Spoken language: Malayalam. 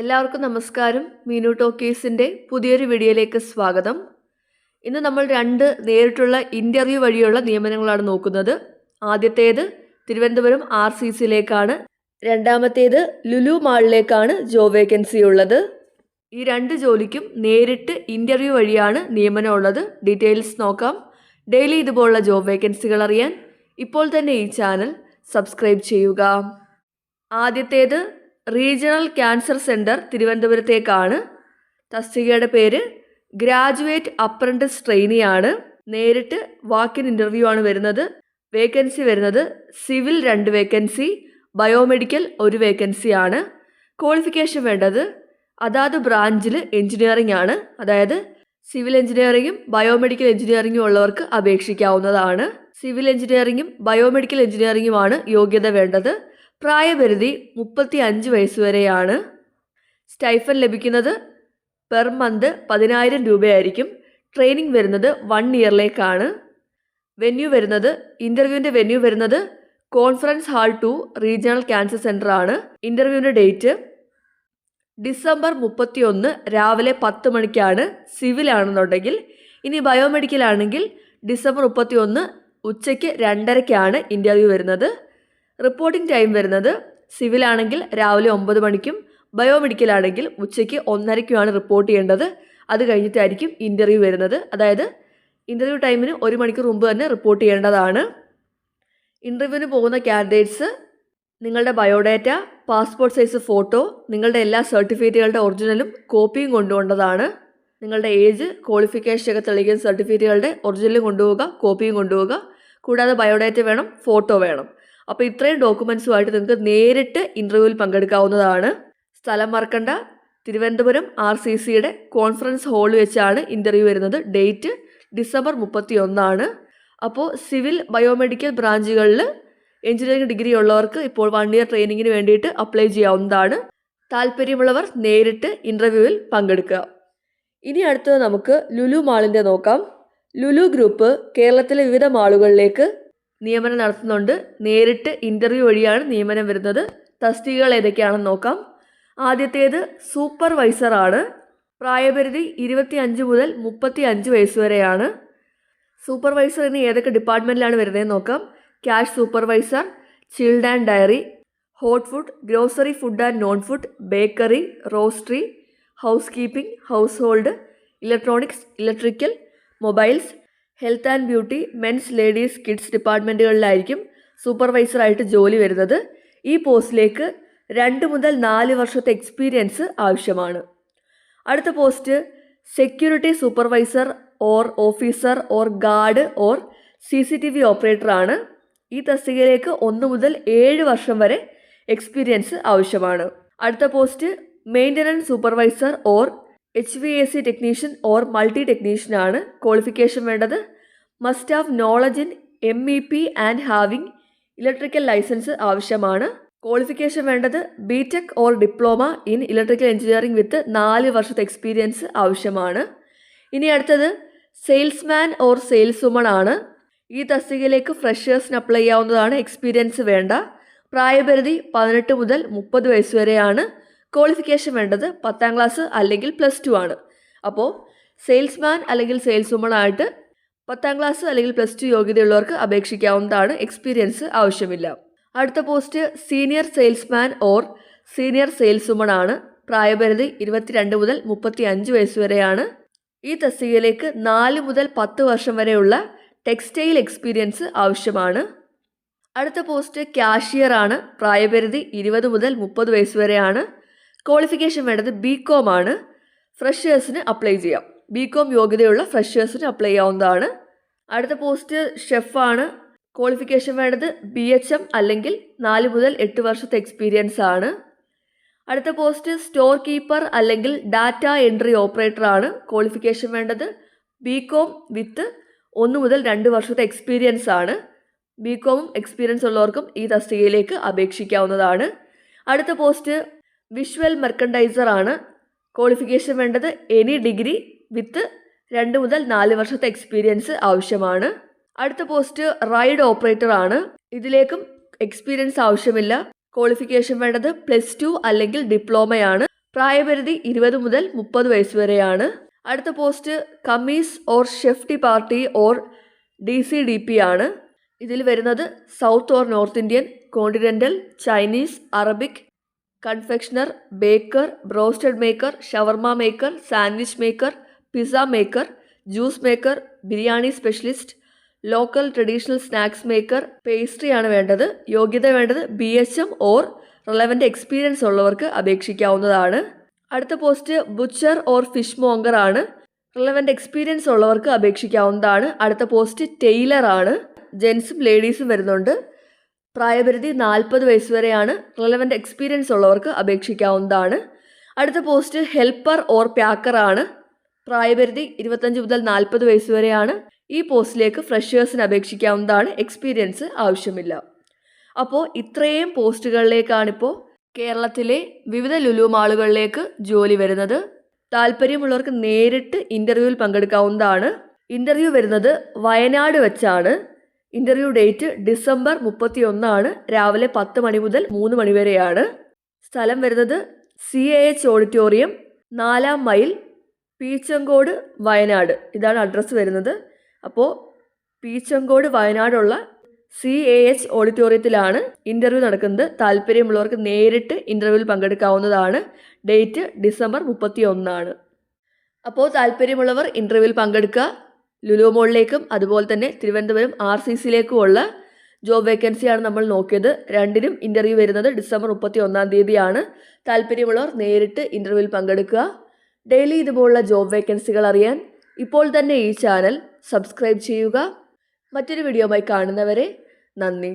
എല്ലാവർക്കും നമസ്കാരം. മീനു ടോക്കീസിൻ്റെ പുതിയൊരു വീഡിയോയിലേക്ക് സ്വാഗതം. ഇന്ന് നമ്മൾ രണ്ട് നേരിട്ടുള്ള ഇൻ്റർവ്യൂ വഴിയുള്ള നിയമനങ്ങളാണ് നോക്കുന്നത്. ആദ്യത്തേത് തിരുവനന്തപുരം RCCയിലേക്കാണ്. രണ്ടാമത്തേത് ലുലു മാളിലേക്കാണ് ജോബ് വേക്കൻസി ഉള്ളത്. ഈ രണ്ട് ജോലിക്കും നേരിട്ട് ഇൻ്റർവ്യൂ വഴിയാണ് നിയമനം ഉള്ളത്. ഡീറ്റെയിൽസ് നോക്കാം. ഡെയിലി ഇതുപോലുള്ള ജോബ് വേക്കൻസികൾ അറിയാൻ ഇപ്പോൾ തന്നെ ഈ ചാനൽ സബ്സ്ക്രൈബ് ചെയ്യുക. ആദ്യത്തേത് റീജിയണൽ ക്യാൻസർ സെൻറ്റർ തിരുവനന്തപുരത്തേക്കാണ്. തസ്തികയുടെ പേര് ഗ്രാജുവേറ്റ് അപ്രൻറ്റിസ് ട്രെയിനിയാണ്. നേരിട്ട് വാക്കിൻ ഇൻ്റർവ്യൂ ആണ് വരുന്നത്. വേക്കൻസി വരുന്നത് സിവിൽ 2 വേക്കൻസി, ബയോമെഡിക്കൽ 1 വേക്കൻസി ആണ്. ക്വാളിഫിക്കേഷൻ വേണ്ടത് അതാത് ബ്രാഞ്ചിൽ എഞ്ചിനീയറിംഗ് ആണ്. അതായത് സിവിൽ എഞ്ചിനീയറിംഗും ബയോമെഡിക്കൽ എഞ്ചിനീയറിംഗും ഉള്ളവർക്ക് അപേക്ഷിക്കാവുന്നതാണ്. സിവിൽ എഞ്ചിനീയറിംഗും ബയോമെഡിക്കൽ എഞ്ചിനീയറിംഗുമാണ് യോഗ്യത വേണ്ടത്. പ്രായപരിധി 35 വയസ്സ് വരെയാണ്. സ്റ്റൈഫൻ ലഭിക്കുന്നത് പെർ മന്ത് 10,000 രൂപയായിരിക്കും. ട്രെയിനിങ് വരുന്നത് 1 ഇയറിലേക്കാണ്. വെന്യൂ വരുന്നത് ഇൻ്റർവ്യൂവിൻ്റെ വെന്യൂ വരുന്നത് conference hall 2 regional cancer centre ആണ്. ഇൻ്റർവ്യൂവിൻ്റെ ഡേറ്റ് ഡിസംബർ 31 രാവിലെ 10 മണിക്കാണ് സിവിൽ ആണെന്നുണ്ടെങ്കിൽ. ഇനി ബയോമെഡിക്കൽ ആണെങ്കിൽ ഡിസംബർ 31 ഉച്ചയ്ക്ക് 2:30ക്കാണ് ഇൻ്റർവ്യൂ വരുന്നത്. റിപ്പോർട്ടിംഗ് ടൈം വരുന്നത് സിവിൽ ആണെങ്കിൽ രാവിലെ 9 മണിക്കും ബയോമെഡിക്കൽ ആണെങ്കിൽ ഉച്ചയ്ക്ക് 1:30ക്കുമാണ് റിപ്പോർട്ട് ചെയ്യേണ്ടത്. അത് കഴിഞ്ഞിട്ടായിരിക്കും ഇൻ്റർവ്യൂ വരുന്നത്. അതായത് ഇൻ്റർവ്യൂ ടൈമിന് 1 മണിക്കൂർ മുമ്പ് തന്നെ റിപ്പോർട്ട് ചെയ്യേണ്ടതാണ്. ഇൻ്റർവ്യൂവിന് പോകുന്ന കാൻഡിഡേറ്റ്സ് നിങ്ങളുടെ ബയോഡാറ്റ, പാസ്പോർട്ട് സൈസ് ഫോട്ടോ, നിങ്ങളുടെ എല്ലാ സർട്ടിഫിക്കറ്റുകളുടെ ഒറിജിനലും കോപ്പിയും കൊണ്ടുപോകേണ്ടതാണ്. നിങ്ങളുടെ ഏജ്, ക്വാളിഫിക്കേഷൻ ഒക്കെ തെളിയിക്കുന്ന സർട്ടിഫിക്കറ്റുകളുടെ ഒറിജിനലും കൊണ്ടുപോവുക, കോപ്പിയും കൊണ്ടുപോവുക. കൂടാതെ ബയോഡാറ്റ വേണം, ഫോട്ടോ വേണം. അപ്പോൾ ഇത്രയും ഡോക്യുമെൻറ്റ്സുമായിട്ട് നിങ്ങൾക്ക് നേരിട്ട് ഇൻ്റർവ്യൂവിൽ പങ്കെടുക്കാവുന്നതാണ്. സ്ഥലം മറക്കണ്ട, തിരുവനന്തപുരം RCCയുടെ കോൺഫറൻസ് ഹാളിൽ വെച്ചാണ് ഇൻ്റർവ്യൂ വരുന്നത്. ഡേറ്റ് ഡിസംബർ 31 അപ്പോൾ സിവിൽ ബയോമെഡിക്കൽ ബ്രാഞ്ചുകളിൽ എഞ്ചിനീയറിംഗ് ഡിഗ്രി ഉള്ളവർക്ക് ഇപ്പോൾ 1 ഇയർ ട്രെയിനിങ്ങിന് വേണ്ടിയിട്ട് അപ്ലൈ ചെയ്യാവുന്നതാണ്. താല്പര്യമുള്ളവർ നേരിട്ട് ഇൻ്റർവ്യൂവിൽ പങ്കെടുക്കുക. ഇനി അടുത്തത് നമുക്ക് ലുലു മാളിൻ്റെ നോക്കാം. ലുലു ഗ്രൂപ്പ് കേരളത്തിലെ വിവിധ മാളുകളിലേക്ക് നിയമനം നടത്തുന്നുണ്ട്. നേരിട്ട് ഇൻ്റർവ്യൂ വഴിയാണ് നിയമനം വരുന്നത്. തസ്തികകൾ ഏതൊക്കെയാണെന്ന് നോക്കാം. ആദ്യത്തേത് സൂപ്പർവൈസറാണ്. പ്രായപരിധി 25 മുതൽ 35 വയസ്സ് വരെയാണ്. സൂപ്പർവൈസറിന് ഏതൊക്കെ ഡിപ്പാർട്ട്മെൻറ്റിലാണ് വരുന്നതെന്ന് നോക്കാം. Cash supervisor, chilled and dairy, hot food, grocery food and non food, bakery, roastery, housekeeping, household, electronics, electrical, mobiles, health and beauty, men's, ladies, kids ഡിപ്പാർട്ട്മെൻറ്റുകളിലായിരിക്കും സൂപ്പർവൈസറായിട്ട് ജോലി വരുന്നത്. ഈ പോസ്റ്റിലേക്ക് 2 മുതൽ 4 വർഷത്തെ എക്സ്പീരിയൻസ് ആവശ്യമാണ്. അടുത്ത post security supervisor or officer or guard or CCTV ഓപ്പറേറ്ററാണ്. ഈ തസ്തികയിലേക്ക് 1 മുതൽ 7 വർഷം വരെ എക്സ്പീരിയൻസ് ആവശ്യമാണ്. അടുത്ത post maintenance supervisor or HVAC technician or multi technician ആണ്. ക്വാളിഫിക്കേഷൻ വേണ്ടത് must have knowledge in MEP and having electrical licence ആവശ്യമാണ്. ക്വാളിഫിക്കേഷൻ വേണ്ടത് BTech or diploma in electrical engineering with 4 വർഷത്തെ എക്സ്പീരിയൻസ് ആവശ്യമാണ്. ഇനി അടുത്തത് സെയിൽസ്മാൻ ഓർ സെയിൽസ് വുമൺ ആണ്. ഈ തസ്തികയിലേക്ക് ഫ്രഷേഴ്സിന് അപ്ലൈ ചെയ്യാവുന്നതാണ്. എക്സ്പീരിയൻസ് വേണ്ട. പ്രായപരിധി 18 മുതൽ 30 വയസ്സ് വരെയാണ്. ക്വാളിഫിക്കേഷൻ വേണ്ടത് 10ാം ക്ലാസ് അല്ലെങ്കിൽ +2 ആണ്. അപ്പോൾ സെയിൽസ്മാൻ അല്ലെങ്കിൽ സെയിൽസ് വുമൺ ആയിട്ട് 10ാം ക്ലാസ് അല്ലെങ്കിൽ +2 യോഗ്യതയുള്ളവർക്ക് അപേക്ഷിക്കാവുന്നതാണ്. എക്സ്പീരിയൻസ് ആവശ്യമില്ല. അടുത്ത post senior salesman or senior sales woman ആണ്. പ്രായപരിധി 22 മുതൽ 35 വയസ്സ് വരെയാണ്. ഈ തസ്തികയിലേക്ക് 4 മുതൽ 10 വർഷം വരെയുള്ള ടെക്സ്റ്റൈൽ എക്സ്പീരിയൻസ് ആവശ്യമാണ്. അടുത്ത പോസ്റ്റ് ക്യാഷിയർ ആണ്. പ്രായപരിധി 20 മുതൽ 30 വയസ്സ് വരെയാണ്. ക്വാളിഫിക്കേഷൻ വേണ്ടത് BCom ആണ്. ഫ്രഷേഴ്സിന് അപ്ലൈ ചെയ്യാം. BCom യോഗ്യതയുള്ള ഫ്രഷേഴ്സിന് അപ്ലൈ ചെയ്യാവുന്നതാണ്. അടുത്ത പോസ്റ്റ് ഷെഫാണ്. ക്വാളിഫിക്കേഷൻ വേണ്ടത് BHM അല്ലെങ്കിൽ 4 മുതൽ 8 വർഷത്തെ എക്സ്പീരിയൻസ് ആണ്. അടുത്ത പോസ്റ്റ് സ്റ്റോർ കീപ്പർ അല്ലെങ്കിൽ ഡാറ്റ എൻട്രി ഓപ്പറേറ്റർ ആണ്. ക്വാളിഫിക്കേഷൻ വേണ്ടത് BCom വിത്ത് 1 മുതൽ 2 വർഷത്തെ എക്സ്പീരിയൻസ് ആണ്. BCom എക്സ്പീരിയൻസ് ഉള്ളവർക്കും ഈ തസ്തികയിലേക്ക് അപേക്ഷിക്കാവുന്നതാണ്. അടുത്ത പോസ്റ്റ് വിഷ്വൽ മെർക്കൻഡൈസർ ആണ്. ക്വാളിഫിക്കേഷൻ വേണ്ടത് എനി ഡിഗ്രി വിത്ത് 2 മുതൽ 4 വർഷത്തെ എക്സ്പീരിയൻസ് ആവശ്യമാണ്. അടുത്ത പോസ്റ്റ് റൈഡ് ഓപ്പറേറ്റർ ആണ്. ഇതിലേക്കും എക്സ്പീരിയൻസ് ആവശ്യമില്ല. ക്വാളിഫിക്കേഷൻ വേണ്ടത് +2 അല്ലെങ്കിൽ ഡിപ്ലോമയാണ്. പ്രായപരിധി 20 മുതൽ 30 വയസ്സ് വരെയാണ്. അടുത്ത post kameez or chef D party or DCDP ആണ്. ഇതിൽ വരുന്നത് south or north Indian, continental, Chinese, Arabic, confectioner, Baker, broasted maker, shawarma maker, sandwich maker, pizza maker, juice maker, biryani specialist, local traditional snacks maker, pastry ആണ് വേണ്ടത്. യോഗ്യത വേണ്ടത് BHM ഓർ റിലവൻ്റ് എക്സ്പീരിയൻസ് ഉള്ളവർക്ക് അപേക്ഷിക്കാവുന്നതാണ്. അടുത്ത post butcher or fish monger ആണ്. റിലവൻ്റ് എക്സ്പീരിയൻസ് ഉള്ളവർക്ക് അപേക്ഷിക്കാവുന്നതാണ്. അടുത്ത പോസ്റ്റ് ടെയിലർ ആണ്. ജെൻസും ലേഡീസും വരുന്നുണ്ട്. പ്രായപരിധി 40 വയസ്സ് വരെയാണ്. റിലവൻ്റ് എക്സ്പീരിയൻസ് ഉള്ളവർക്ക് അപേക്ഷിക്കാവുന്നതാണ്. അടുത്ത പോസ്റ്റ് ഹെൽപ്പർ ഓർ പാക്കർ ആണ്. പ്രായപരിധി 25 മുതൽ 40 വയസ്സ് വരെയാണ്. ഈ പോസ്റ്റിലേക്ക് ഫ്രഷേഴ്സിന് അപേക്ഷിക്കാവുന്നതാണ്. എക്സ്പീരിയൻസ് ആവശ്യമില്ല. അപ്പോൾ ഇത്രയും പോസ്റ്റുകളിലേക്കാണിപ്പോൾ കേരളത്തിലെ വിവിധ ലുലു മാളുകളിലേക്ക് ജോലി വരുന്നത്. താല്പര്യമുള്ളവർക്ക് നേരിട്ട് ഇൻ്റർവ്യൂവിൽ പങ്കെടുക്കാവുന്നതാണ്. ഇൻ്റർവ്യൂ വരുന്നത് വയനാട് വെച്ചാണ്. ഇൻ്റർവ്യൂ ഡേറ്റ് ഡിസംബർ 31 രാവിലെ 10 മണി മുതൽ 3 മണി വരെയാണ്. സ്ഥലം വരുന്നത് CAH ഓഡിറ്റോറിയം, 4 മൈൽ, പീച്ചങ്കോട്, വയനാട്. ഇതാണ് അഡ്രസ്സ് വരുന്നത്. അപ്പോൾ പീച്ചങ്കോട് വയനാടുള്ള CAH ഓഡിറ്റോറിയത്തിലാണ് ഇൻ്റർവ്യൂ നടക്കുന്നത്. താല്പര്യമുള്ളവർക്ക് നേരിട്ട് ഇൻ്റർവ്യൂവിൽ പങ്കെടുക്കാവുന്നതാണ്. Date December 31. അപ്പോൾ താല്പര്യമുള്ളവർ ഇൻ്റർവ്യൂവിൽ പങ്കെടുക്കുക. ലുലു മോളിലേക്കും അതുപോലെ തന്നെ തിരുവനന്തപുരം RCCയിലേക്കുമുള്ള ജോബ് വേക്കൻസിയാണ് നമ്മൾ നോക്കിയത്. രണ്ടിനും ഇൻ്റർവ്യൂ വരുന്നത് ഡിസംബർ 31 താല്പര്യമുള്ളവർ നേരിട്ട് ഇൻ്റർവ്യൂവിൽ പങ്കെടുക്കുക. ഡെയിലി ഇതുപോലുള്ള ജോബ് വേക്കൻസികൾ അറിയാൻ ഇപ്പോൾ തന്നെ ഈ ചാനൽ സബ്സ്ക്രൈബ് ചെയ്യുക. മറ്റൊരു വീഡിയോയുമായി കാണുന്നവരെ നന്ദി.